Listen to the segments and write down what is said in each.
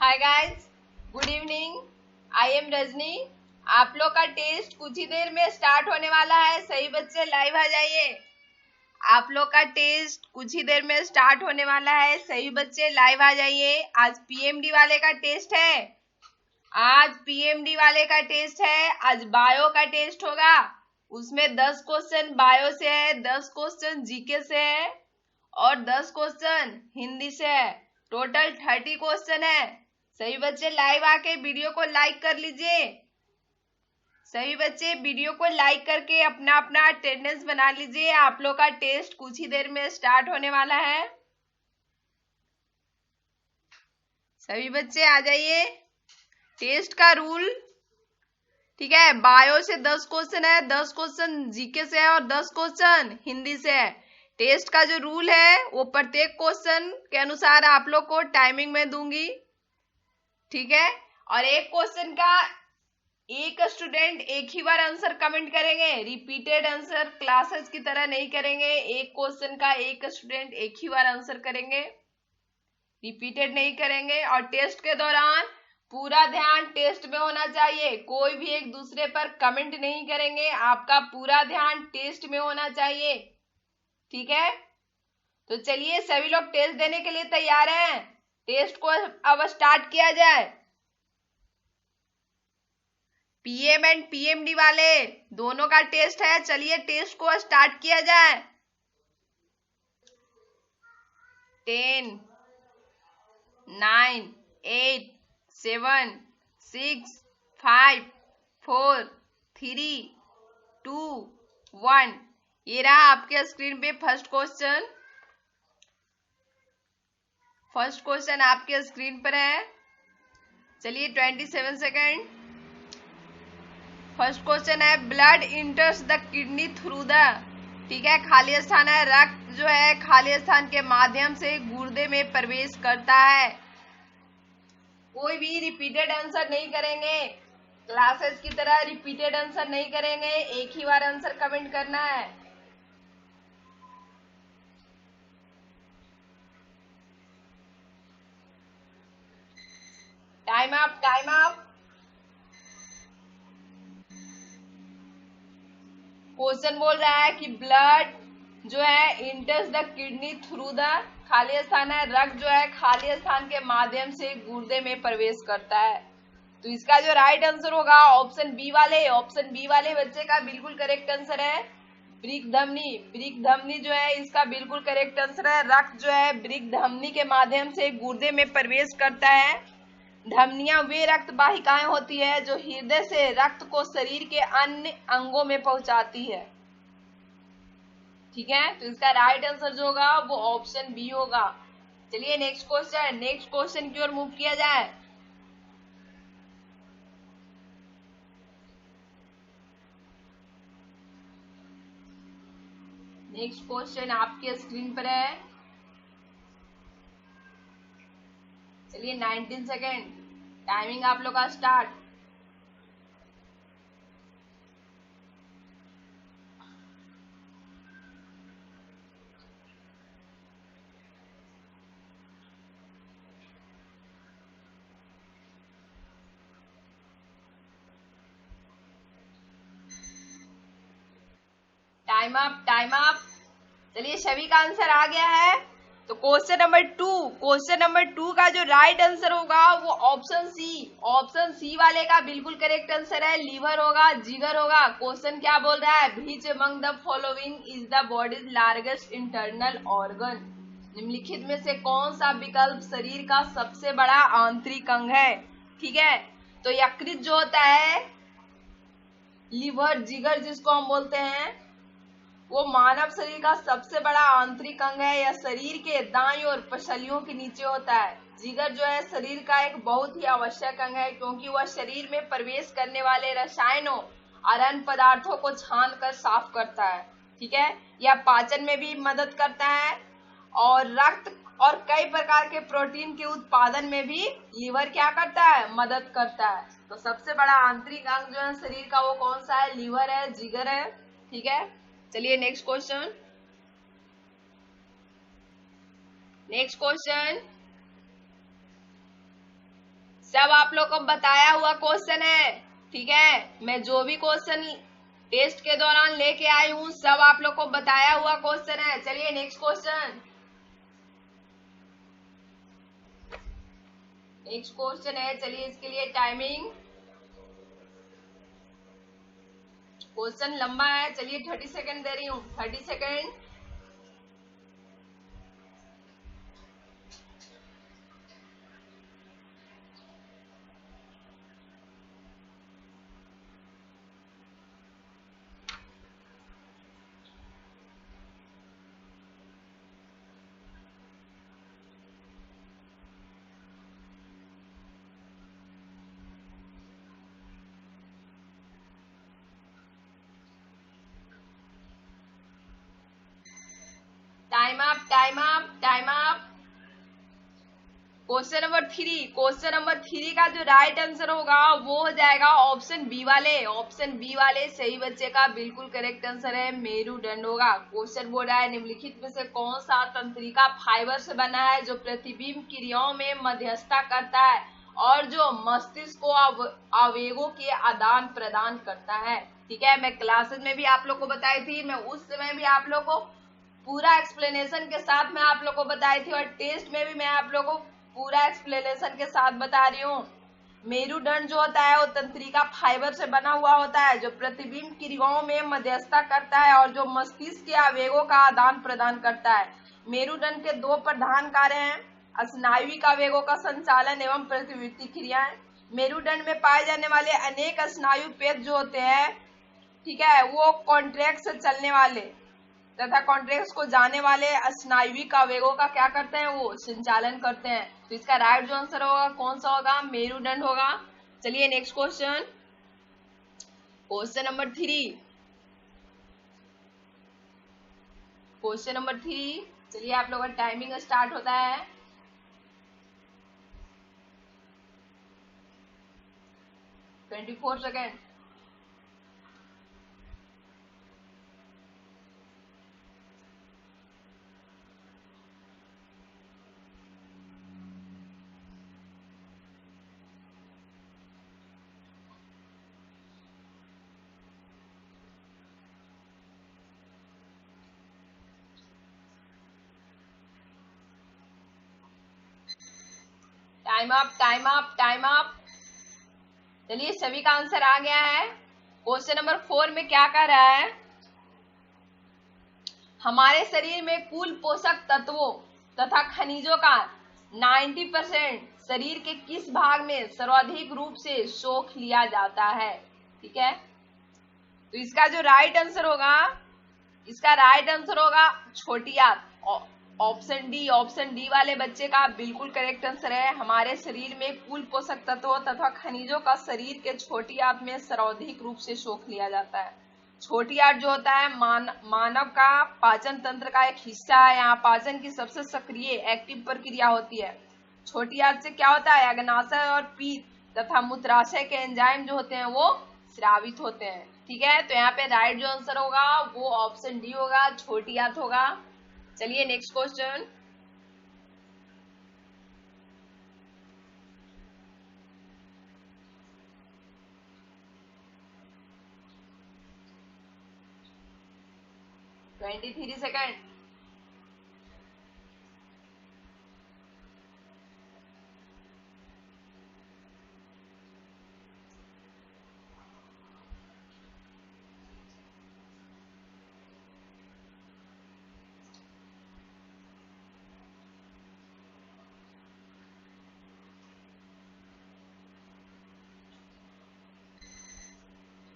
Hi guys, good evening. I am Rajni. आप लोग का टेस्ट कुछ ही देर में स्टार्ट होने वाला है। सही बच्चे लाइव आ जाइए। आप लोग का टेस्ट कुछ ही देर में स्टार्ट होने वाला है। सही बच्चे लाइव आ जाइए। आज पीएमडी वाले का टेस्ट है। आज पीएमडी वाले का टेस्ट है। आज बायो का टेस्ट होगा। उसमें 10 क्वेश्चन बायो से है, 10 क्वेश्चन जीके से है और 10 क्वेश्चन हिंदी से है। टोटल 30 क्वेश्चन है। सभी बच्चे लाइव आके वीडियो को लाइक कर लीजिए। सभी बच्चे वीडियो को लाइक करके अपना अपना अटेंडेंस बना लीजिए। आप लोग का टेस्ट कुछ ही देर में स्टार्ट होने वाला है। सभी बच्चे आ जाइए। टेस्ट का रूल ठीक है। बायो से 10 क्वेश्चन है, 10 क्वेश्चन जीके से है और 10 क्वेश्चन हिंदी से है। टेस्ट का जो रूल है वो प्रत्येक क्वेश्चन के अनुसार आप लोग को टाइमिंग में दूंगी, ठीक है। और एक क्वेश्चन का एक स्टूडेंट एक ही बार आंसर कमेंट करेंगे। रिपीटेड आंसर क्लासेस की तरह नहीं करेंगे। एक क्वेश्चन का एक स्टूडेंट एक ही बार आंसर करेंगे, रिपीटेड नहीं करेंगे। और टेस्ट के दौरान पूरा ध्यान टेस्ट में होना चाहिए। कोई भी एक दूसरे पर कमेंट नहीं करेंगे। आपका पूरा ध्यान टेस्ट में होना चाहिए, ठीक है। तो चलिए सभी लोग टेस्ट देने के लिए तैयार हैं। टेस्ट को अब स्टार्ट किया जाए। पीएम एंड पीएमडी वाले दोनों का टेस्ट है। चलिए टेस्ट को स्टार्ट किया जाए। 10, 9, 8, 7, 6, 5, 4, 3, 2, 1। ये रहा आपके स्क्रीन पे फर्स्ट क्वेश्चन। फर्स्ट क्वेश्चन आपके स्क्रीन पर है। चलिए 27 सेकेंड। फर्स्ट क्वेश्चन है blood इंटर्स the kidney through the, ठीक है, खाली स्थान है। रक्त जो है खाली स्थान के माध्यम से गुर्दे में प्रवेश करता है। कोई भी रिपीटेड आंसर नहीं करेंगे। क्लासेस की तरह रिपीटेड आंसर नहीं करेंगे। एक ही बार आंसर कमेंट करना है। Time up, time up. Question बोल रहा है कि ब्लड जो है इंटर्स द किडनी थ्रू द, खाली स्थान है, रक्त जो है खाली स्थान के माध्यम से गुर्दे में प्रवेश करता है। तो इसका जो राइट आंसर होगा ऑप्शन बी वाले। ऑप्शन बी वाले बच्चे का बिल्कुल करेक्ट आंसर है वृक्क धमनी। वृक्क धमनी जो है इसका बिल्कुल करेक्ट आंसर है। रक्त जो है वृक्क धमनी के माध्यम से गुर्दे में प्रवेश करता है। धमनियां वे रक्त वाहिकाएं होती है जो हृदय से रक्त को शरीर के अन्य अंगों में पहुंचाती है, ठीक है। तो इसका राइट आंसर जो होगा वो ऑप्शन बी होगा। चलिए नेक्स्ट क्वेश्चन की ओर मूव किया जाए। नेक्स्ट क्वेश्चन आपके स्क्रीन पर है। चलिए 19 सेकेंड। टाइमिंग आप लोग का start. Time up, time up. चलिए सभी का आंसर आ गया है। तो क्वेश्चन नंबर टू का जो राइट आंसर होगा वो ऑप्शन सी वाले का बिल्कुल करेक्ट आंसर है। लीवर होगा, जिगर होगा। क्वेश्चन क्या बोल रहा है, which among the following is the bodies largest internal organ. निम्नलिखित में से कौन सा विकल्प शरीर का सबसे बड़ा आंतरिक अंग है, ठीक है। तो यकृत जो होता है, लीवर, जिगर जिसको हम बोलते हैं, वो मानव शरीर का सबसे बड़ा आंतरिक अंग है। यह शरीर के दाईं और पसलियों के नीचे होता है। जिगर जो है शरीर का एक बहुत ही आवश्यक अंग है क्योंकि वह शरीर में प्रवेश करने वाले रसायनों और अन्य पदार्थों को छान कर साफ करता है, ठीक है। यह पाचन में भी मदद करता है और रक्त और कई प्रकार के प्रोटीन के उत्पादन में भी लीवर क्या करता है, मदद करता है। तो सबसे बड़ा आंतरिक अंग जो है शरीर का वो कौन सा है, लीवर है, जिगर है, ठीक है। चलिए नेक्स्ट क्वेश्चन। सब आप लोग को बताया हुआ क्वेश्चन है, ठीक है। मैं जो भी क्वेश्चन टेस्ट के दौरान लेके आई हूँ सब आप लोग को बताया हुआ क्वेश्चन है। चलिए नेक्स्ट क्वेश्चन। नेक्स्ट क्वेश्चन है, चलिए इसके लिए टाइमिंग, क्वेश्चन लंबा है, चलिए 30 सेकेंड दे रही हूँ, 30 second. Time up, time up, time up. Question number 3, question number 3 का जो राइट आंसर होगा वो हो जाएगा ऑप्शन बी वाले। ऑप्शन बी वाले सही बच्चे का बिल्कुल करेक्ट आंसर है, मेरुदंड होगा। क्वेश्चन बोल रहा है निम्नलिखित में से कौन सा तंत्रिका फाइबर से बना है जो प्रतिबिंब क्रियाओं में मध्यस्थता करता है और जो मस्तिष्क को आवेगों के आदान प्रदान करता है। ठीक है, मैं क्लासेस में भी आप लोग को बताई थी, मैं उस समय भी आप लोग को पूरा एक्सप्लेनेशन के साथ में आप लोग को बताई थी और टेस्ट में भी मैं आप लोग को पूरा एक्सप्लेनेशन के साथ बता रही हूँ। मेरुदंड जो होता है वो तंत्रिका फाइबर से बना हुआ होता है जो प्रतिबिंब क्रियाओं में मध्यस्थता करता है और जो मस्तिष्क के आवेगों का आदान प्रदान करता है। मेरुदंड के दो प्रधान कार्य हैं, स्नायुविक आवेगों का संचालन एवं प्रतिवृत्ति क्रियाएं। मेरुदंड में पाए जाने वाले अनेक स्नायु पेद जो होते हैं, ठीक है, वो कॉन्ट्रैक्ट से चलने वाले तथा कॉन्ट्रैक्ट को जाने वाले स्नायुविक आवेगों का क्या करते हैं, वो संचालन करते हैं। तो इसका राइट जो आंसर होगा कौन सा होगा, मेरुदंड होगा। चलिए next question, question number 3, question number 3। चलिए आप लोगों का टाइमिंग स्टार्ट होता है, 24 second. Time up, time up, time up. चलिए सभी का आंसर आ गया है। क्वेश्चन नंबर 4 में क्या कह रहा है, हमारे शरीर में कुल पोषक तत्वों तथा खनिजों का 90% शरीर के किस भाग में सर्वाधिक रूप से सोख लिया जाता है। ठीक है, तो इसका जो राइट आंसर होगा, इसका राइट आंसर होगा छोटी आंत, ऑप्शन डी। ऑप्शन डी वाले बच्चे का बिल्कुल करेक्ट आंसर है। हमारे शरीर में कुल पोषक तत्वों तथा खनिजों का शरीर के छोटी आंत में सर्वाधिक रूप से सोख लिया जाता है। छोटी आंत जो होता है मानव का पाचन तंत्र का एक हिस्सा है। यहाँ पाचन की सबसे सक्रिय एक्टिव प्रक्रिया होती है। छोटी आंत से क्या होता है, अग्नाशय और पीत तथा मूत्राशय के एंजाइम जो होते हैं वो स्रावित होते हैं। ठीक है, तो यहाँ पे राइट जो आंसर होगा वो ऑप्शन डी होगा, छोटी आंत होगा। चलिए next question, twenty 23 second.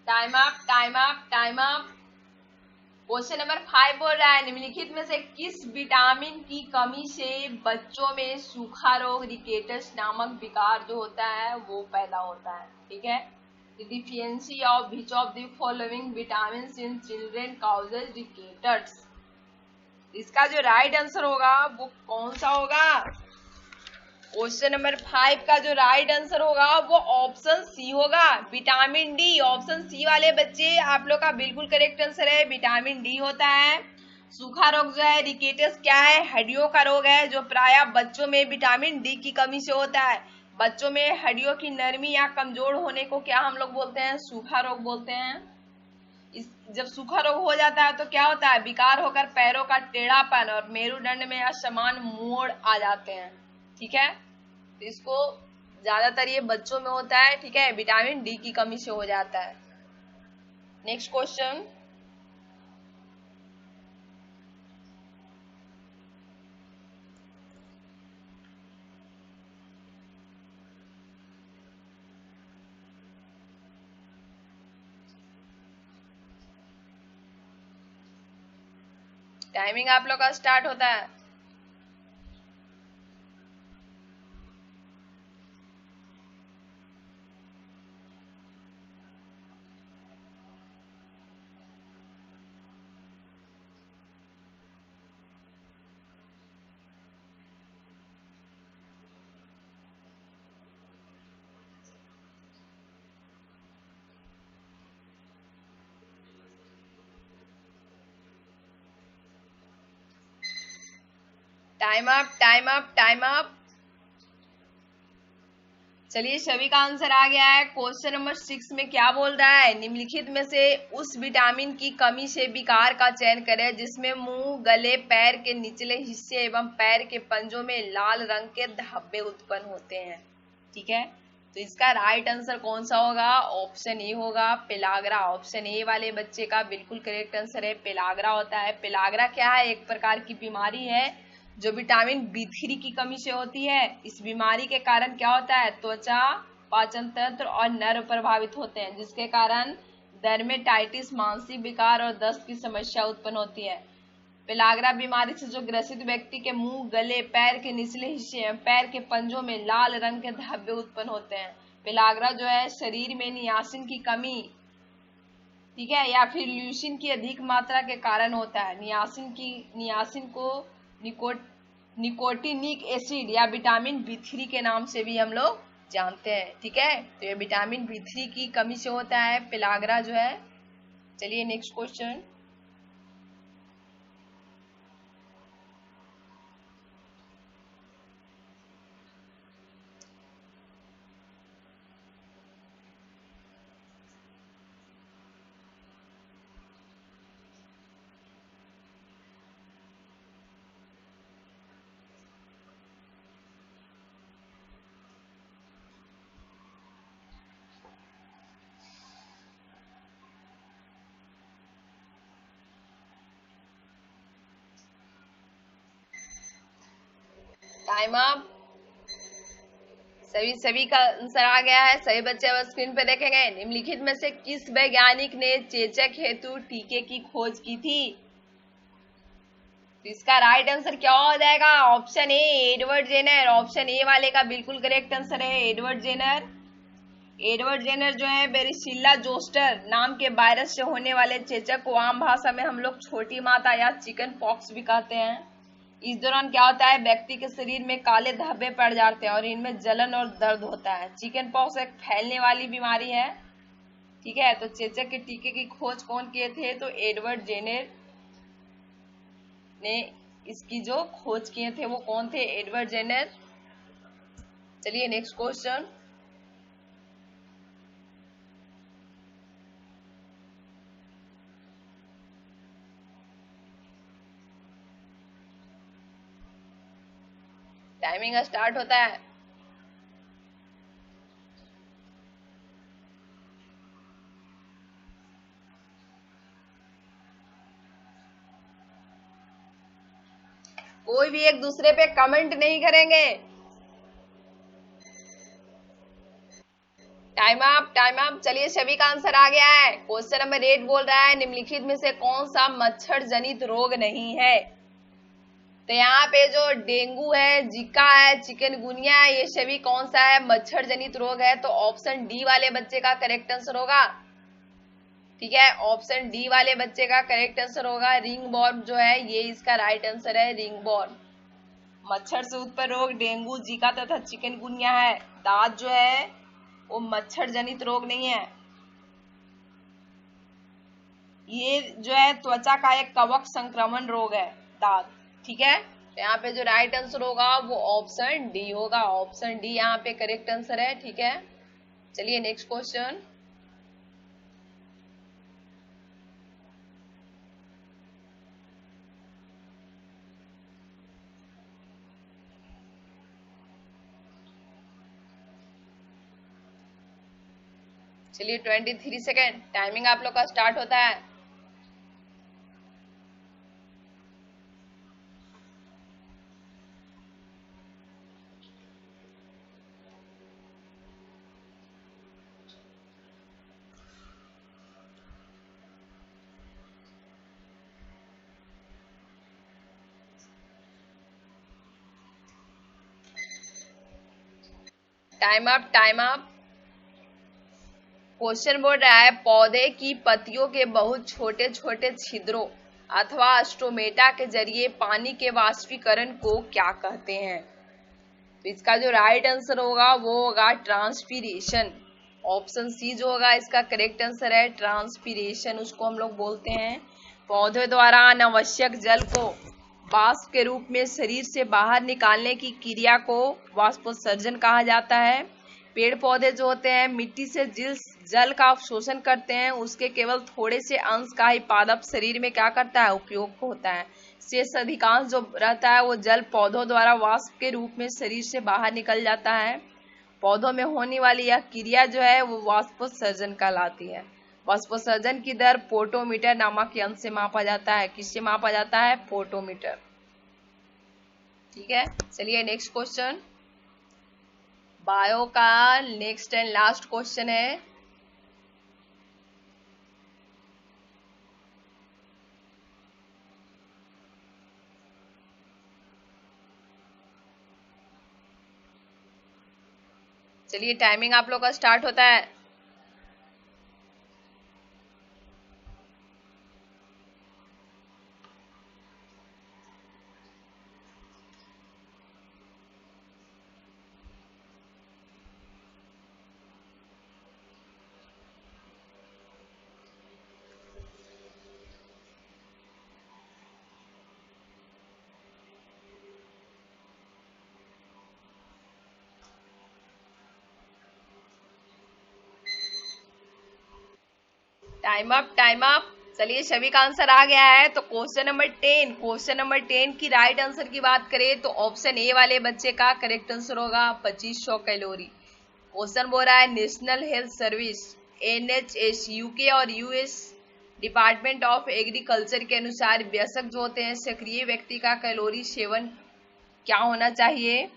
Time up, time up, time up. Question number 5 बोल रहा है निम्नलिखित में से किस विटामिन की कमी से बच्चों में सूखा रोग रिकेटस नामक विकार जो होता है वो पैदा होता है। ठीक है, deficiency of which of the following vitamins in children causes rickets. इसका जो राइट आंसर होगा वो कौन सा होगा, क्वेश्चन नंबर 5 का जो राइट आंसर होगा वो ऑप्शन सी होगा, विटामिन डी। ऑप्शन सी वाले बच्चे आप लोग का बिल्कुल करेक्ट आंसर है, विटामिन डी होता है। सूखा रोग जो है रिकेटस क्या है, हड्डियों का रोग है जो प्रायः बच्चों में विटामिन डी की कमी से होता है। बच्चों में हड्डियों की नरमी या कमजोर होने को क्या हम लोग बोलते हैं? सूखा रोग बोलते हैं। जब सूखा रोग हो जाता है तो क्या होता है? विकार होकर पैरों का टेढ़ापन और मेरुदंड में असमान मोड़ आ जाते हैं। ठीक है, तो इसको ज्यादातर ये बच्चों में होता है। ठीक है, विटामिन डी की कमी से हो जाता है। नेक्स्ट क्वेश्चन, टाइमिंग आप लोग का स्टार्ट होता है। Time up, time up, time up. चलिए, सभी का आंसर आ गया है। क्वेश्चन नंबर 6 में क्या बोल रहा है? निम्नलिखित में से उस विटामिन की कमी से विकार का चयन करें जिसमें मुंह, गले, पैर के निचले हिस्से एवं पैर के पंजों में लाल रंग के धब्बे उत्पन्न होते हैं। ठीक है, तो इसका राइट आंसर कौन सा होगा? ऑप्शन ए होगा, पेलाग्रा। ऑप्शन ए वाले बच्चे का बिल्कुल करेक्ट आंसर है, पेलाग्रा होता है। पेलाग्रा क्या है? एक प्रकार की बीमारी है जो विटामिन B3 की कमी से होती है। इस बीमारी के कारण क्या होता है? त्वचा, पाचन तंत्र और नर्व प्रभावित होते हैं, जिसके कारण डर्मेटाइटिस, मानसिक विकार और दस्त की समस्या उत्पन्न होती है। पेलाग्रा बीमारी से जो ग्रसित व्यक्ति के मुंह, गले, पैर के निचले हिस्से, पैर के पंजों में लाल रंग के धब्बे उत्पन्न होते हैं। पेलाग्रा जो है शरीर में नियासिन की कमी, ठीक है, या फिर ल्यूसिन की अधिक मात्रा के कारण होता है। नियासिन को निकोटिनिक एसिड या विटामिन B3 के नाम से भी हम लोग जानते हैं। ठीक है, तो ये विटामिन B3 की कमी से होता है पेलाग्रा जो है। चलिए नेक्स्ट क्वेश्चन, टाइम अप। सभी का आंसर आ गया है। सभी बच्चे अब स्क्रीन पे देखेंगे। निम्नलिखित में से किस वैज्ञानिक ने चेचक हेतु टीके की खोज की थी? तो इसका राइट आंसर क्या हो जाएगा? Option A, Edward Jenner. Option A वाले का बिल्कुल करेक्ट आंसर है एडवर्ड जेनर। एडवर्ड जेनर जो है बेरिसिल्ला जोस्टर नाम के वायरस से होने वाले चेचक को आम भाषा में हम लोग छोटी माता या चिकन पॉक्स भी कहते हैं। इस दौरान क्या होता है? व्यक्ति के शरीर में काले धब्बे पड़ जाते हैं और इनमें जलन और दर्द होता है। चिकन पॉक्स एक फैलने वाली बीमारी है। ठीक है, तो चेचक के टीके की खोज कौन किए थे? तो एडवर्ड जेनर ने इसकी जो खोज किए थे वो कौन थे? Edward Jenner. चलिए नेक्स्ट क्वेश्चन, टाइमिंग स्टार्ट होता है। कोई भी एक दूसरे पे कमेंट नहीं करेंगे। Time up, time up. चलिए, सभी का आंसर आ गया है। क्वेश्चन नंबर 8 बोल रहा है निम्नलिखित में से कौन सा मच्छर जनित रोग नहीं है? तो यहाँ पे जो डेंगू है, जिका है, चिकनगुनिया है, ये सभी कौन सा है? मच्छर जनित रोग है। तो ऑप्शन डी वाले बच्चे का करेक्ट आंसर होगा। ठीक है, ऑप्शन डी वाले बच्चे का करेक्ट आंसर होगा। रिंगवॉर्म जो है ये इसका राइट आंसर है, रिंगवॉर्म। मच्छर से उत्पन्न रोग डेंगू, जीका तथा चिकनगुनिया है। दांत जो है वो मच्छर जनित रोग नहीं है। ये जो है त्वचा का एक कवक संक्रमण रोग है, दांत। ठीक है, तो यहाँ पे जो राइट आंसर होगा वो ऑप्शन डी होगा, ऑप्शन डी यहाँ पे करेक्ट आंसर है। ठीक है, चलिए नेक्स्ट क्वेश्चन। चलिए 23 सेकेंड टाइमिंग आप लोग का स्टार्ट होता है। Time up, time up. Question बोल रहा है पौधे की पत्तियों के बहुत छोटे छोटे छिद्रों अथवा स्टोमेटा के जरिए पानी के वाष्पीकरण को क्या कहते हैं? तो इसका जो राइट आंसर होगा वो होगा ट्रांसपीरेशन। ऑप्शन सी जो होगा इसका करेक्ट आंसर है, ट्रांसपीरेशन उसको हम लोग बोलते हैं। पौधे द्वारा अनावश्यक जल को वाष्प के रूप में शरीर से बाहर निकालने की क्रिया को वाष्पोत्सर्जन कहा जाता है। पेड़ पौधे जो होते हैं मिट्टी से जिस जल का अवशोषण करते हैं उसके केवल थोड़े से अंश का ही पादप शरीर में क्या करता है, उपयोग होता है। शेष अधिकांश जो रहता है वो जल पौधों द्वारा वाष्प के रूप में शरीर से बाहर निकल जाता है। पौधों में होने वाली यह क्रिया जो है वो वाष्पोत्सर्जन कहलाती है। वाष्पोत्सर्जन की दर फोटोमीटर नामक यंत्र से मापा जाता है। किससे मापा जाता है? फोटोमीटर। ठीक है, चलिए नेक्स्ट क्वेश्चन। बायो का नेक्स्ट एंड लास्ट क्वेश्चन है। चलिए टाइमिंग आप लोग का स्टार्ट होता है। Time up, time up. चलिए सभी का आंसर आ गया है। तो क्वेश्चन नंबर 10, क्वेश्चन नंबर 10 की राइट आंसर की बात करें तो ऑप्शन ए वाले बच्चे का करेक्ट आंसर होगा 2500 कैलोरी। क्वेश्चन बोल रहा है national health service NHS UK और यूएस डिपार्टमेंट ऑफ एग्रीकल्चर के अनुसार वयस्क जो होते हैं सक्रिय व्यक्ति का कैलोरी सेवन क्या होना चाहिए?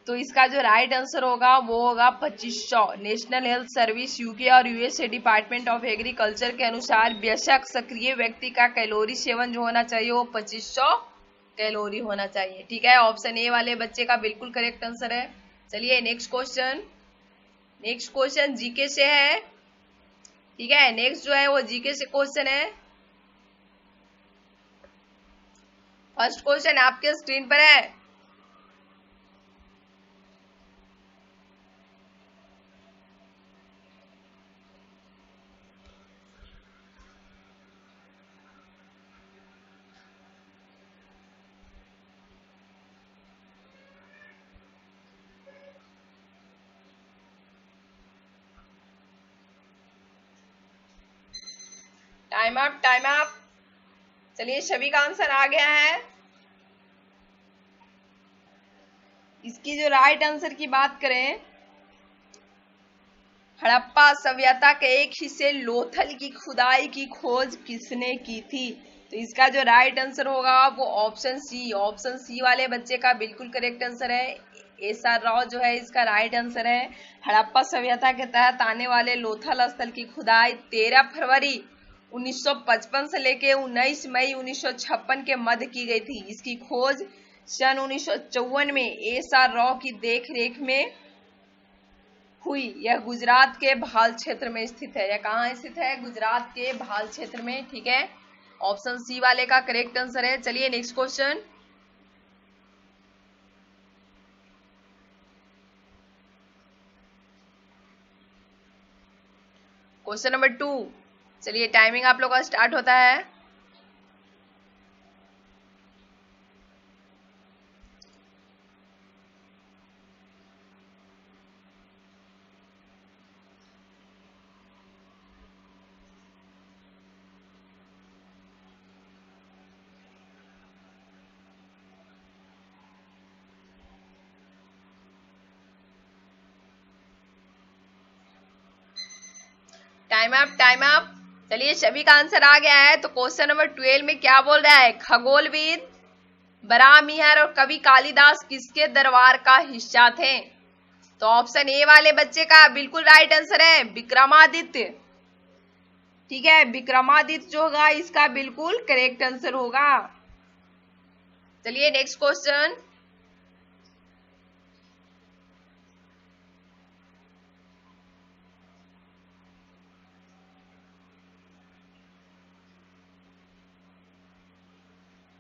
तो इसका जो राइट आंसर होगा वो होगा 2500। नेशनल हेल्थ सर्विस यूके और यूएसए डिपार्टमेंट ऑफ एग्रीकल्चर के अनुसार वयस्क सक्रिय व्यक्ति का कैलोरी सेवन जो होना चाहिए वो 2500 कैलोरी होना चाहिए। ठीक है, ऑप्शन ए वाले बच्चे का बिल्कुल करेक्ट आंसर है। चलिए next question. Next question GK से है। ठीक है, नेक्स्ट जो है वो जीके से क्वेश्चन है। फर्स्ट क्वेश्चन आपके स्क्रीन पर है। Time up, time up. चलिए सभी का आंसर आ गया है। इसकी जो राइट आंसर की बात करें, हड़प्पा सभ्यता के एक हिस्से लोथल की खुदाई की खोज किसने की थी? तो इसका जो राइट आंसर होगा वो ऑप्शन सी, ऑप्शन सी वाले बच्चे का बिल्कुल करेक्ट आंसर है। SR राव जो है इसका राइट आंसर है। हड़प्पा सभ्यता के तहत आने वाले लोथल स्थल की खुदाई 13 फरवरी 1955 से लेके 19 मई 1956 के मध्य की गई थी। इसकी खोज सन 1954 में SR राव की देखरेख में हुई। यह गुजरात के भाल क्षेत्र में स्थित है। यह कहाँ स्थित है? गुजरात के भाल क्षेत्र में। ठीक है, ऑप्शन सी वाले का करेक्ट आंसर है। चलिए नेक्स्ट क्वेश्चन। Question number 2। चलिए टाइमिंग आप लोग का स्टार्ट होता है। Time up, time up. चलिए सभी का आंसर आ गया है। तो क्वेश्चन नंबर 12 में क्या बोल रहा है, खगोलविद बराहमिहिर और कवि कालिदास किसके दरबार का हिस्सा थे। तो ऑप्शन ए वाले बच्चे का बिल्कुल राइट आंसर है विक्रमादित्य। ठीक है, विक्रमादित्य जो होगा इसका बिल्कुल करेक्ट आंसर होगा। चलिए नेक्स्ट क्वेश्चन।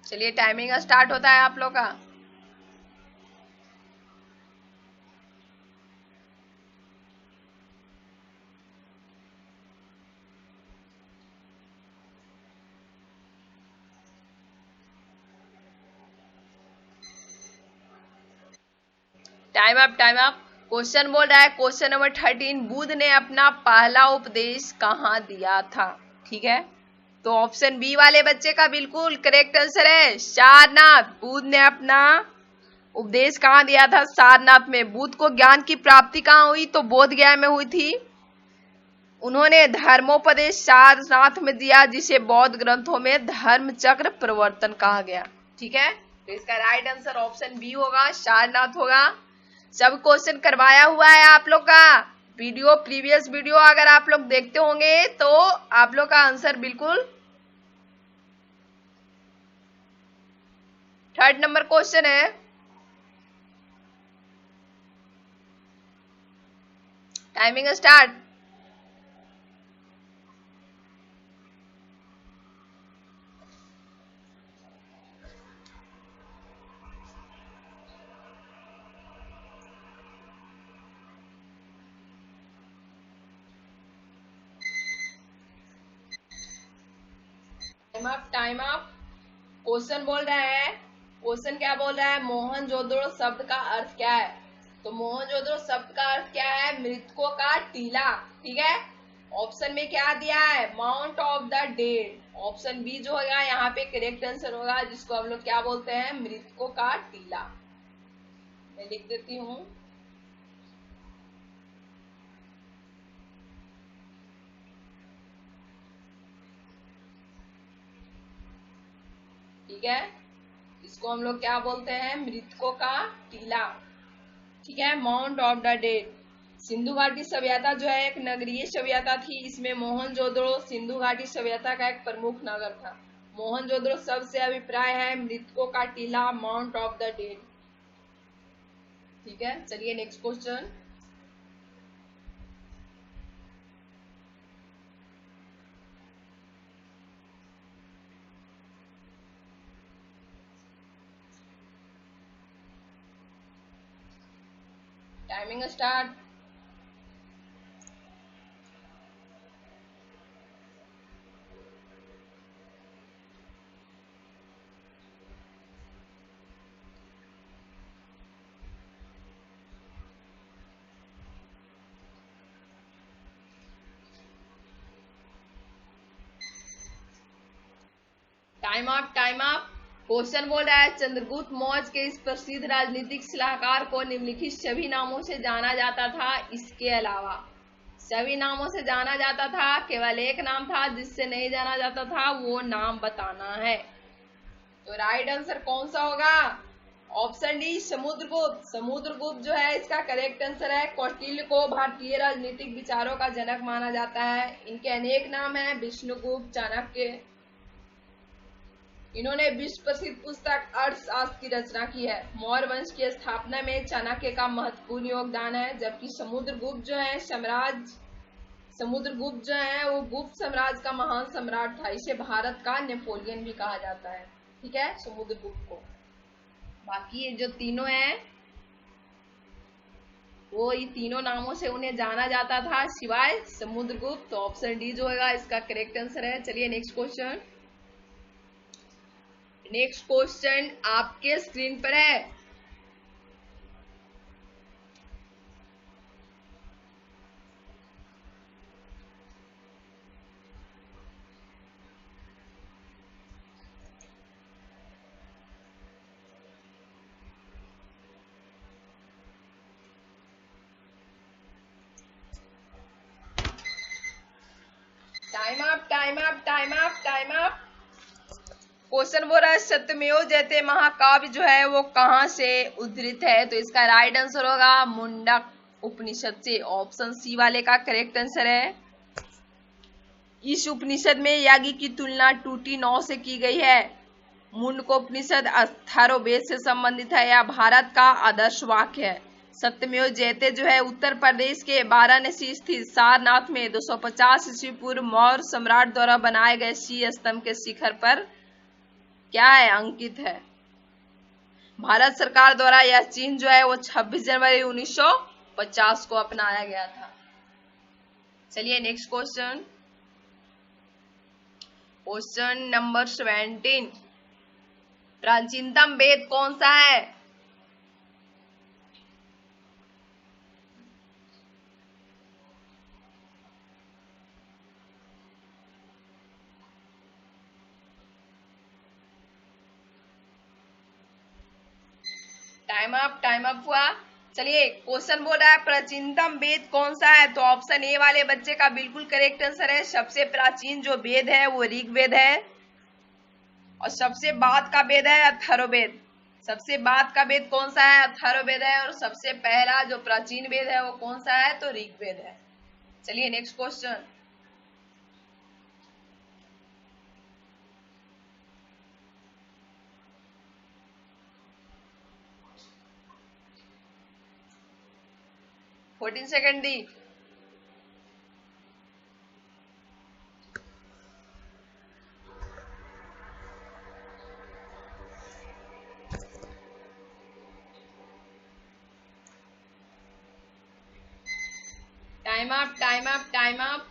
चलिए टाइमिंग स्टार्ट होता है आप लोग का। Time up, time up. Question बोल रहा है क्वेश्चन नंबर 13, बुद्ध ने अपना पहला उपदेश कहाँ दिया था। ठीक है, तो ऑप्शन बी वाले बच्चे का बिल्कुल करेक्ट आंसर है सारनाथ। बुद्ध ने अपना उपदेश कहाँ दिया था, सारनाथ में। बुद्ध को ज्ञान की प्राप्ति कहाँ हुई, तो बोध गया में हुई थी। उन्होंने धर्मोपदेश सारनाथ में दिया, जिसे बौद्ध ग्रंथों में धर्म चक्र प्रवर्तन कहा गया। ठीक है, तो इसका राइट आंसर ऑप्शन बी होगा, सारनाथ होगा। सब क्वेश्चन करवाया हुआ है आप लोग का वीडियो, प्रीवियस वीडियो अगर आप लोग देखते होंगे तो आप लोग का आंसर बिल्कुल। थर्ड नंबर क्वेश्चन है, timing start. Time up, time up. Question बोल रहा है, क्वेश्चन क्या बोल रहा है, मोहनजोदड़ो शब्द का अर्थ क्या है। तो मोहनजोदड़ो शब्द का अर्थ क्या है, मृतकों का टीला। ठीक है, ऑप्शन में क्या दिया है, mount of the dead. Option B जो होगा यहाँ पे करेक्ट आंसर होगा, जिसको हम लोग क्या बोलते हैं, मृतकों का टीला। मैं लिख देती हूँ। ठीक है, इसको हम लोग क्या बोलते हैं, मृतकों का टीला। ठीक है, mount of the dead. Sindhu घाटी सभ्यता जो है एक नगरीय सभ्यता थी। इसमें मोहनजोदड़ो सिंधु घाटी सभ्यता का एक प्रमुख नगर था। मोहनजोदड़ो शब्द से अभिप्राय है मृतकों का टीला, माउंट ऑफ द डेड। ठीक है, चलिए next question. Timing start. Time up, time up. Question बोल रहा है, चंद्रगुप्त मौर्य के इस प्रसिद्ध राजनीतिक सलाहकार को निम्नलिखित सभी नामों से जाना जाता था। इसके अलावा सभी नामों से जाना जाता था, केवल एक नाम था जिससे नहीं जाना जाता था, वो नाम बताना है। तो राइट आंसर कौन सा होगा, ऑप्शन डी समुद्रगुप्त। समुद्रगुप्त जो है इसका करेक्ट आंसर है। कौटिल्य को भारतीय राजनीतिक विचारों का जनक माना जाता है। इनके अनेक नाम है, विष्णुगुप्त, चाणक्य। इन्होंने विश्व प्रसिद्ध पुस्तक अर्थशास्त्र की रचना की है। मौर्य वंश की स्थापना में चाणक्य का महत्वपूर्ण योगदान है। जबकि समुद्रगुप्त जो है समुद्रगुप्त जो है वो गुप्त साम्राज्य का महान सम्राट था। इसे भारत का नेपोलियन भी कहा जाता है। ठीक है, समुद्रगुप्त को। बाकी ये जो तीनों हैं वो ये तीनों नामों से उन्हें जाना जाता था, सिवाय समुद्रगुप्त। तो ऑप्शन डी जो होगा इसका करेक्ट आंसर है। चलिए नेक्स्ट क्वेश्चन। नेक्स्ट क्वेश्चन आपके स्क्रीन पर है। Time up, time up, time up, time up. Question बोल रहा है सत्यमेव जयते महाकाव्य जो है वो कहाँ से उद्धृत है? तो इसका राइट आंसर होगा मुंडक उपनिषद से। ऑप्शन सी वाले का करेक्ट आंसर है। इस उपनिषद में याज्ञ की तुलना टूटी नाव से की गई है। मुंडकोपनिषद अथर्ववेद से संबंधित है या भारत का आदर्श वाक्य है। सत्यमेव जयते जो है उत्तर प्रदेश के वाराणसी स्थित सारनाथ में 250 ईस्वी पूर्व मौर्य सम्राट द्वारा बनाए गए शी स्तंभ के शिखर पर क्या है? अंकित है। भारत सरकार द्वारा यह चिन्ह जो है वो 26 जनवरी 1950 को अपनाया गया था। चलिए नेक्स्ट क्वेश्चन, क्वेश्चन नंबर 17। प्राचीनतम वेद कौन सा है? टाइम अप हुआ। चलिए क्वेश्चन बोल रहा है प्राचीनतम वेद कौन सा है? तो ऑप्शन ए वाले बच्चे का बिल्कुल करेक्ट आंसर है। सबसे प्राचीन जो वेद है वो ऋग्वेद है और सबसे बाद का वेद है अथर्ववेद। सबसे बाद का वेद कौन सा है? अथर्ववेद है। और सबसे पहला जो प्राचीन वेद है वो कौन सा है? तो ऋग्वेद है। चलिए नेक्स्ट क्वेश्चन, फोर्टीन सेकेंड दी। Time up, time up, time up.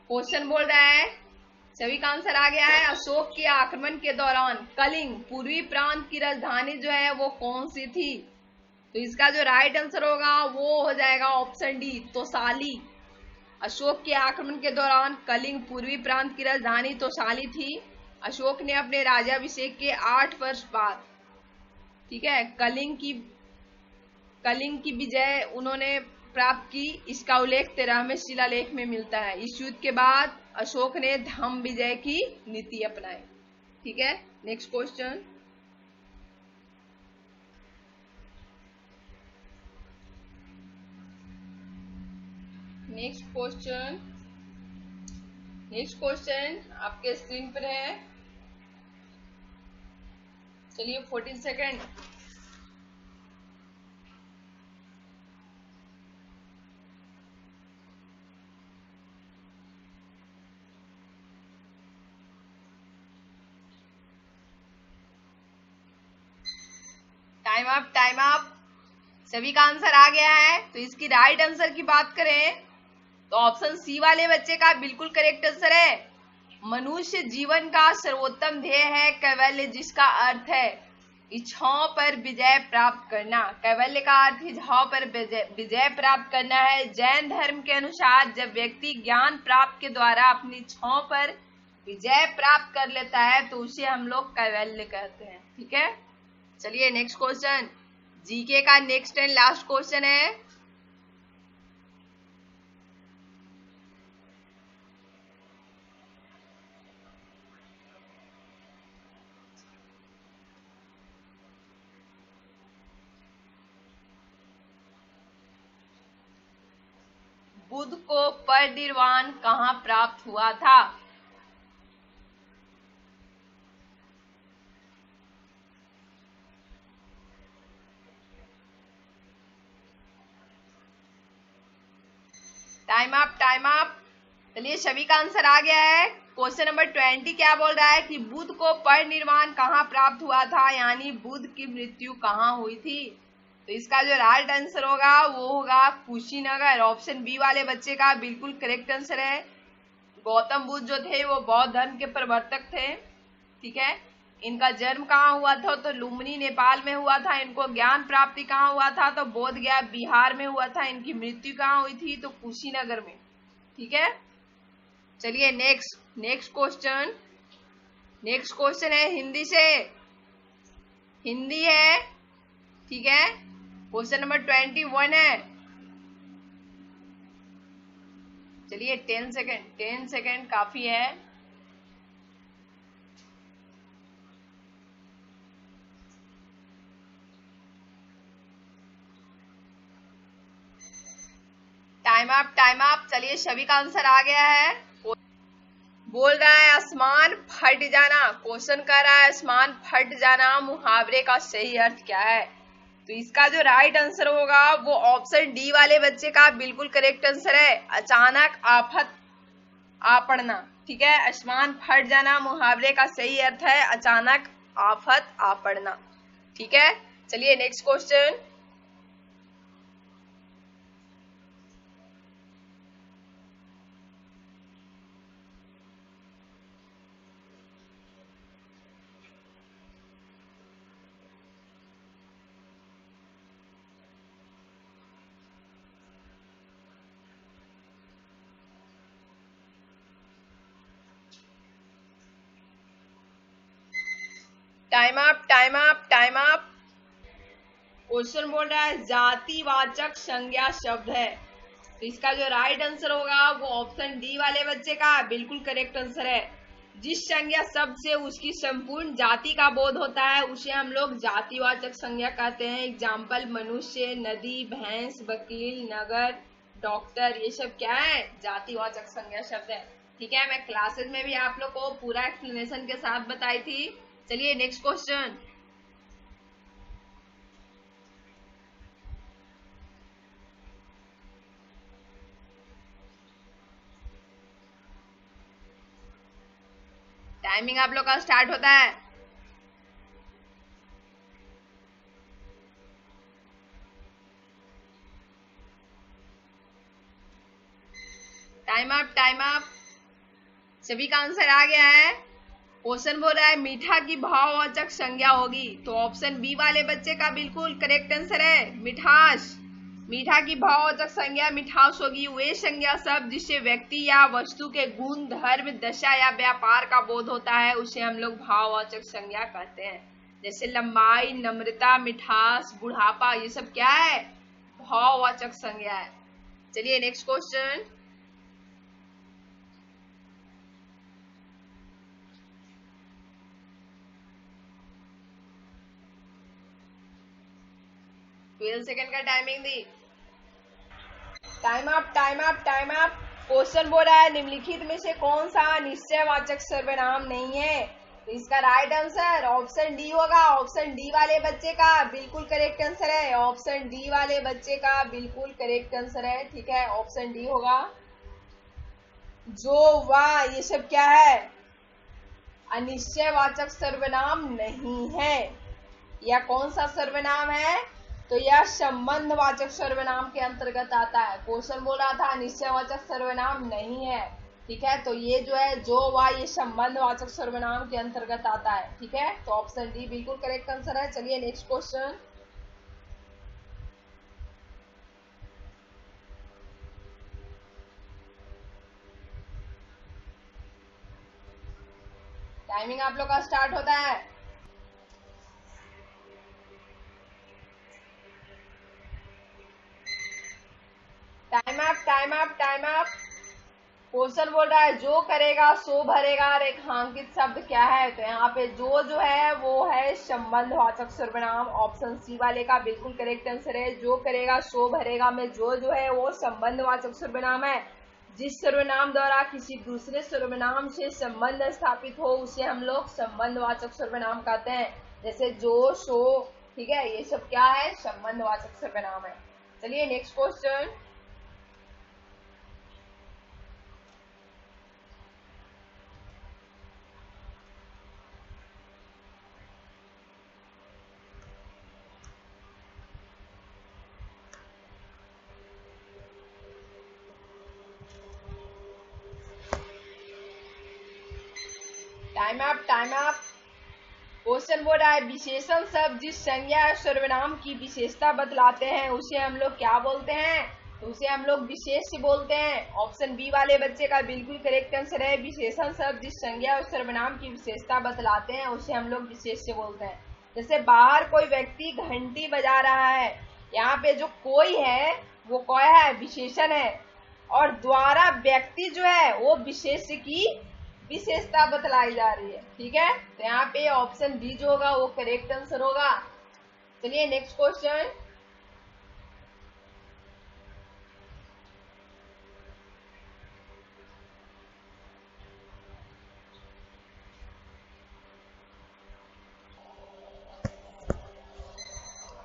Question बोल रहा है, सभी का आंसर आ गया है। अशोक के आक्रमण के दौरान कलिंग पूर्वी प्रांत की राजधानी जो है वो कौन सी थी? तो इसका जो राइट आंसर होगा वो हो जाएगा ऑप्शन डी, तोसाली। अशोक के आक्रमण के दौरान कलिंग पूर्वी प्रांत की राजधानी तोसाली थी। अशोक ने अपने राज्याभिषेक के 8 वर्ष बाद, ठीक है, कलिंग की विजय उन्होंने प्राप्त की। इसका उल्लेख 13वें शिलालेख में मिलता है। इस युद्ध के बाद अशोक ने धम्म विजय की नीति अपनाई। ठीक है, नेक्स्ट क्वेश्चन, नेक्स्ट क्वेश्चन आपके स्क्रीन पर है। चलिए 14 second. Time up, time up. सभी का आंसर आ गया है। तो इसकी राइट आंसर की बात करें तो ऑप्शन सी वाले बच्चे का बिल्कुल करेक्ट आंसर है। मनुष्य जीवन का सर्वोत्तम ध्येय है कैवल्य, जिसका अर्थ है इच्छाओं पर विजय प्राप्त करना। कैवल्य का अर्थ इच्छाओं पर विजय प्राप्त करना है। जैन धर्म के अनुसार जब व्यक्ति ज्ञान प्राप्त के द्वारा अपनी इच्छाओं पर विजय प्राप्त कर लेता है तो उसे हम लोग कैवल्य कहते हैं। ठीक है, चलिए नेक्स्ट क्वेश्चन, जीके का नेक्स्ट एंड लास्ट क्वेश्चन है। बुद्ध को परिनिर्वाण कहाँ प्राप्त हुआ था? Time up, time up. चलिए सभी का आंसर आ गया है। क्वेश्चन नंबर 20 क्या बोल रहा है कि बुद्ध को परिनिर्वाण कहाँ प्राप्त हुआ था, यानी बुद्ध की मृत्यु कहाँ हुई थी? तो इसका जो राइट आंसर होगा वो होगा कुशीनगर। ऑप्शन बी वाले बच्चे का बिल्कुल करेक्ट आंसर है। गौतम बुद्ध जो थे वो बौद्ध धर्म के प्रवर्तक थे। ठीक है, इनका जन्म कहाँ हुआ था? तो लुम्बिनी नेपाल में हुआ था। इनको ज्ञान प्राप्ति कहाँ हुआ था? तो बोध गया बिहार में हुआ था। इनकी मृत्यु कहाँ हुई थी? तो कुशीनगर में। ठीक है, चलिए नेक्स्ट क्वेश्चन है हिंदी से, हिंदी है। ठीक है, क्वेश्चन नंबर 21 है। चलिए 10 सेकेंड काफी है। Time up. चलिए सभी का आंसर आ गया है। बोल रहा है आसमान फट जाना, क्वेश्चन कर रहा है आसमान फट जाना मुहावरे का सही अर्थ क्या है? तो इसका जो राइट आंसर होगा वो ऑप्शन डी वाले बच्चे का बिल्कुल करेक्ट आंसर है, अचानक आफत आ पड़ना। ठीक है, आसमान फट जाना मुहावरे का सही अर्थ है अचानक आफत आ पड़ना। ठीक है, चलिए next question. Time up. Question बोल रहा है जातिवाचक संज्ञा शब्द है, तो इसका जो राइट आंसर होगा वो ऑप्शन डी वाले बच्चे का बिल्कुल करेक्ट आंसर है। जिस संज्ञा शब्द से उसकी संपूर्ण जाति का बोध होता है उसे हम लोग जातिवाचक संज्ञा कहते हैं। एग्जाम्पल मनुष्य, नदी, भैंस, वकील, नगर, डॉक्टर, ये सब क्या है? जातिवाचक संज्ञा शब्द है। ठीक है, मैं क्लासेस में भी आप लोग को पूरा एक्सप्लेनेशन के साथ बताई थी। चलिए नेक्स्ट क्वेश्चन। टाइमिंग आप लोग का स्टार्ट होता है। Time up. सभी का आंसर आ गया है। क्वेश्चन बोल रहा है मीठा की भाववाचक संज्ञा होगी, तो ऑप्शन बी वाले बच्चे का बिल्कुल करेक्ट आंसर है मिठास। मीठा की भाववाचक संज्ञा मिठास होगी। वे संज्ञा शब्द जिससे व्यक्ति या वस्तु के गुण, धर्म, दशा या व्यापार का बोध होता है उसे हम लोग भाववाचक संज्ञा कहते हैं। जैसे लंबाई, नम्रता, मिठास, बुढ़ापा, ये सब क्या है? भाववाचक संज्ञा है। चलिए नेक्स्ट क्वेश्चन। ट्वेल्व सेकेंड का टाइमिंग दी। Time up. क्वेश्चन बोल रहा है निम्नलिखित में से कौन सा निश्चयवाचक सर्वनाम नहीं है? तो इसका राइट आंसर ऑप्शन डी होगा। ऑप्शन डी वाले बच्चे का बिल्कुल करेक्ट आंसर है। ऑप्शन डी वाले बच्चे का बिल्कुल करेक्ट आंसर है। ठीक है, ऑप्शन डी होगा। जो, वाह, ये सब क्या है? अनिश्चयवाचक सर्वनाम नहीं है। यह कौन सा सर्वनाम है? तो यह संबंधवाचक सर्वनाम के अंतर्गत आता है। क्वेश्चन बोल रहा था निश्चयवाचक सर्वनाम नहीं है। ठीक है, तो ये जो है जो वा ये संबंधवाचक सर्वनाम के अंतर्गत आता है। ठीक है, तो ऑप्शन डी बिल्कुल करेक्ट आंसर है। चलिए नेक्स्ट क्वेश्चन। टाइमिंग आप लोग का स्टार्ट होता है। Time up. क्वेश्चन बोल रहा है जो करेगा सो भरेगा रेखांकित शब्द क्या है? तो यहाँ पे जो है वो है संबंधवाचक सर्वनाम। ऑप्शन सी वाले का बिल्कुल करेक्ट आंसर है। जो करेगा सो भरेगा में जो है वो संबंधवाचक सर्वनाम है। जिस सर्वनाम द्वारा किसी दूसरे सर्वनाम से संबंध स्थापित हो उसे हम लोग संबंधवाचक सर्वनाम कहते हैं। जैसे जो, सो, ठीक है, ये सब क्या है? संबंधवाचक सर्वनाम है। चलिए next question. Time up. Question बोल रहा है विशेषण शब्द जिस संज्ञा या सर्वनाम की विशेषता बतलाते हैं उसे हम लोग क्या बोलते हैं? तो उसे हम लोग विशेष्य बोलते हैं। ऑप्शन बी वाले बच्चे का बिल्कुल करेक्ट आंसर है। विशेषण शब्द जिस संज्ञा और सर्वनाम की विशेषता बतलाते हैं उसे हम लोग विशेष्य बोलते हैं। जैसे बाहर कोई व्यक्ति घंटी बजा रहा है, यहाँ पे जो कोई है वो क्या है? विशेषण है। और द्वारा व्यक्ति जो है वो विशेष्य की विशेषता बतलाई जा रही है। ठीक है, तो यहाँ पे ऑप्शन बी जो होगा वो करेक्ट आंसर होगा। चलिए next question.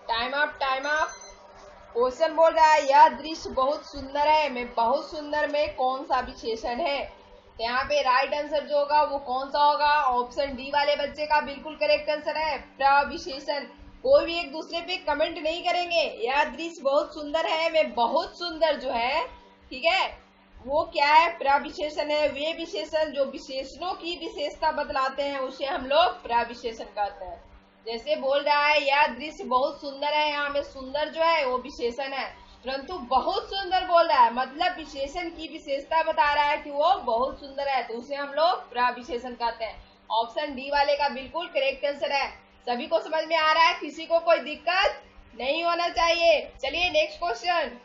Time up, time up. Question बोल रहा है यह दृश्य बहुत सुंदर है में बहुत सुंदर में कौन सा विशेषण है। तो यहाँ पे राइट आंसर जो होगा वो कौन सा होगा, ऑप्शन डी वाले बच्चे का बिल्कुल करेक्ट आंसर है प्रविशेषण। कोई भी एक दूसरे पे कमेंट नहीं करेंगे। यह दृश्य बहुत सुंदर है में बहुत सुंदर जो है, ठीक है, वो क्या है, प्रविशेषण है। वे विशेषण जो विशेषणों की विशेषता बतलाते हैं उसे हम लोग प्रविशेषण कहते हैं। जैसे बोल रहा है यह दृश्य बहुत सुंदर है, यहाँ में सुंदर जो है वो विशेषण है, परंतु बहुत सुंदर बोल रहा है मतलब विशेषण की विशेषता बता रहा है कि वो बहुत सुंदर है, तो उसे हम लोग प्रविशेषण कहते हैं। ऑप्शन डी वाले का बिल्कुल करेक्ट आंसर है। सभी को समझ में आ रहा है, किसी को कोई दिक्कत नहीं होना चाहिए। चलिए next question.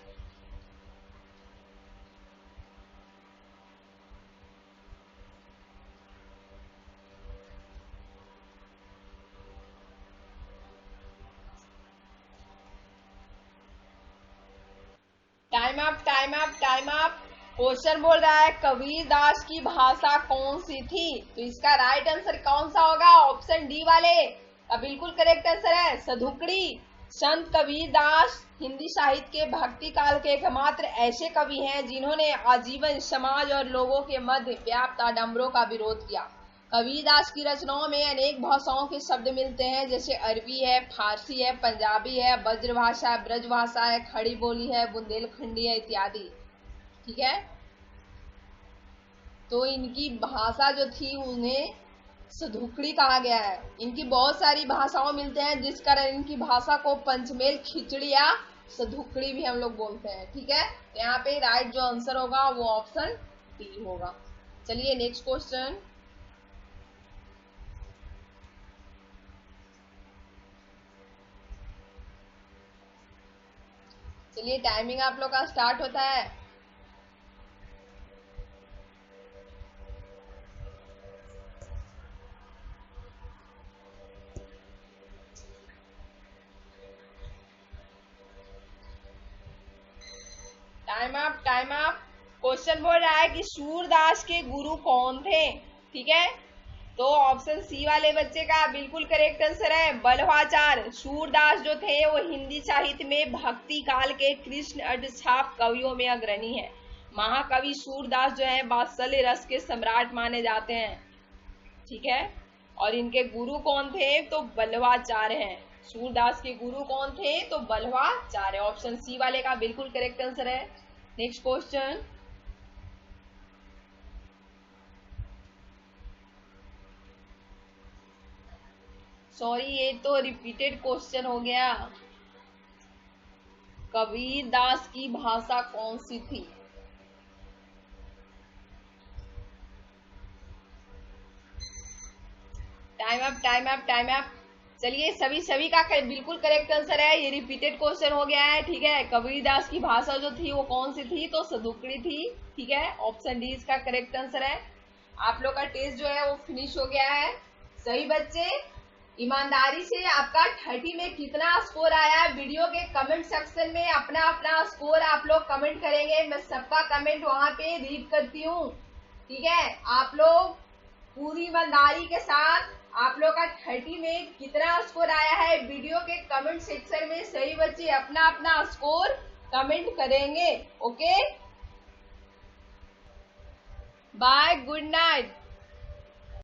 Time up, time up, time up. Question बोल रहा है कबीरदास की भाषा कौन सी थी। तो इसका राइट आंसर कौन सा होगा, ऑप्शन डी वाले का बिल्कुल करेक्ट आंसर है सधुकड़ी। संत कबीरदास हिंदी साहित्य के भक्ति काल के एकमात्र ऐसे कवि हैं जिन्होंने आजीवन समाज और लोगों के मध्य व्याप्त आडंबरों का विरोध किया। कबीरदास की रचनाओं में अनेक भाषाओं के शब्द मिलते हैं, जैसे अरबी है, फारसी है, पंजाबी है, ब्रजभाषा है, ब्रज भाषा है, खड़ी बोली है, बुंदेलखंडी है इत्यादि। ठीक है, तो इनकी भाषा जो थी उन्हें सधुकड़ी कहा गया है। इनकी बहुत सारी भाषाओं मिलते हैं जिस कारण इनकी भाषा को पंचमेल खिचड़ी या सधुकड़ी भी हम लोग बोलते हैं। ठीक है, यहाँ पे राइट जो आंसर होगा वो ऑप्शन डी होगा। चलिए नेक्स्ट क्वेश्चन। चलिए टाइमिंग आप लोग का स्टार्ट होता है। Time up, time up. Question बोल रहा है कि सूरदास के गुरु कौन थे। ठीक है, तो ऑप्शन सी वाले बच्चे का बिल्कुल करेक्ट आंसर है बल्लभाचार्य। सूरदास जो थे वो हिंदी साहित्य में भक्ति काल के कृष्ण अर्थछाप कवियों में अग्रणी है। महाकवि सूरदास जो है वात्सल्य रस के सम्राट माने जाते हैं। ठीक है, और इनके गुरु कौन थे, तो बल्लभाचार्य हैं। सूरदास के गुरु कौन थे, तो बल्लभाचार्य। ऑप्शन सी वाले का बिल्कुल करेक्ट आंसर है। Next question. सॉरी, ये तो रिपीटेड क्वेश्चन हो गया। कबीरदास की भाषा कौन सी थी। Time up, time up, time up. चलिए सभी का बिल्कुल करेक्ट आंसर है, ये रिपीटेड क्वेश्चन हो गया है। ठीक है, कबीरदास की भाषा जो थी वो कौन सी थी, तो सधुकड़ी थी। ठीक है, ऑप्शन डी इसका करेक्ट आंसर है। आप लोग का टेस्ट जो है वो फिनिश हो गया है। सही बच्चे ईमानदारी से आपका 30 में कितना स्कोर आया है, वीडियो के कमेंट सेक्शन में अपना अपना स्कोर आप लोग कमेंट करेंगे। मैं सबका कमेंट वहां पे रीड करती हूँ। ठीक है, आप लोग पूरी ईमानदारी के साथ आप लोग का 30 में कितना स्कोर आया है, वीडियो के कमेंट सेक्शन में सही बच्चे अपना अपना स्कोर कमेंट करेंगे। Okay, bye, good night.